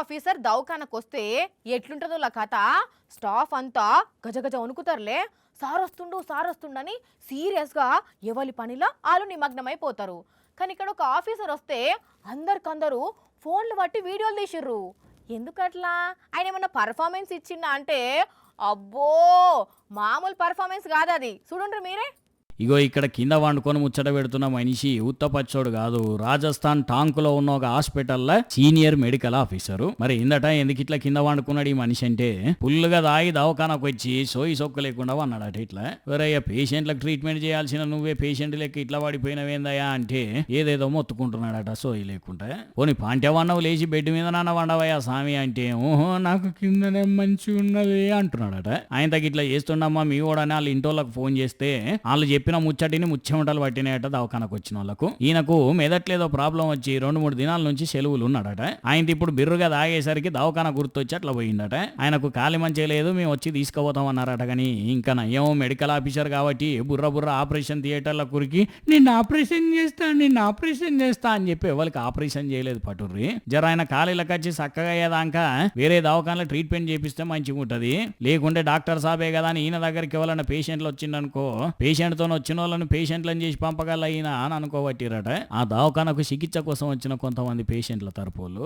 Officer దవాఖానకొస్తే ఎట్లుంటుందో లా కథ. Staff అంతా గజగజ వణుకుతారులే. సార్ వస్తుండని సీరియస్గా ఎవరి పనిలా వాళ్ళు నిమగ్నమైపోతారు. కానీ ఇక్కడ ఒక ఆఫీసర్ వస్తే అందరికందరూ ఫోన్లు బట్టి వీడియోలు తీసిర్రు. ఎందుకట్లా? ఆయన ఏమన్నా పర్ఫార్మెన్స్ ఇచ్చిందా అంటే అబ్బో మామూలు పర్ఫార్మెన్స్ కాదు అది. చూడండి మీరే. ఇగో ఇక్కడ కింద వండుకొని ముచ్చట పెడుతున్న మనిషి ఉత్తపచ్చోడు కాదు, రాజస్థాన్ టాంకులో ఉన్న ఒక హాస్పిటల్లో సీనియర్ మెడికల్ ఆఫీసరు. మరి ఇందట ఎందుకు ఇట్లా కింద వండుకున్నాడు ఈ మనిషి అంటే, పుల్లుగా దాగి దవాఖానకు వచ్చి సోయి సొక్కు లేకుండా అన్నాడట. ఇట్లా వేరయ్యా పేషెంట్లకు ట్రీట్మెంట్ చేయాల్సిన నువ్వే పేషెంట్ లెక్క ఇట్లా పడిపోయినవేందయ్యా అంటే ఏదేదో మొత్తుకుంటున్నాడట సోయి లేకుండా. పోనీ పాంట్య వన్నవు లేచి బెడ్ మీద నాన్న వండవయ్యా స్వామి అంటే ఓహో నాకు కిందనే మంచి ఉన్నది అంటున్నాడట. ఆయన తగ్గ ఇట్లా చేస్తుండమ్మా మీ ఓడని వాళ్ళ ఇంటోళ్ళకి ఫోన్ చేస్తే వాళ్ళు చెప్పిన ముచ్చటిని ముచ్చెమటలు పట్టినాయట దవాఖానకు వచ్చిన వాళ్ళకు. ఈయనకు మెదట్లేదో ప్రాబ్లం వచ్చి 2-3 దినాల నుంచి సెలవులు ఉన్నాడట. ఆయన ఇప్పుడు బిర్రుగా తాగేసరికి దవాఖాన గుర్తొచ్చి అట్లా పోయిందట. ఆయనకు కాలి మంచి లేదు, మేము వచ్చి తీసుకుపోతాం అన్నారట. కానీ ఇంకా నయ్యం మెడికల్ ఆఫీసర్ కాబట్టి బుర్ర ఆపరేషన్ థియేటర్ల కురికి నిన్ను ఆపరేషన్ చేస్తా అని చెప్పి ఎవరికి ఆపరేషన్ చేయలేదు పటుర్రి. జర ఆయన ఖాళీలకు వచ్చి చక్కగా అయ్యేదాకా వేరే దవాఖానలో ట్రీట్మెంట్ చేపిస్తే మంచిగా ఉంటది. లేకుంటే డాక్టర్ సాబే కదా అని ఈయన దగ్గరికి ఎవరైనా పేషెంట్లు వచ్చిందనుకో పేషెంట్ తో వచ్చిన వాళ్ళని పేషెంట్లను చేసి పంపగల అయినా అని అనుకోబట్టిరట. ఆ దవాఖానకు చికిత్స కోసం వచ్చిన కొంతమంది పేషెంట్ల తరపులు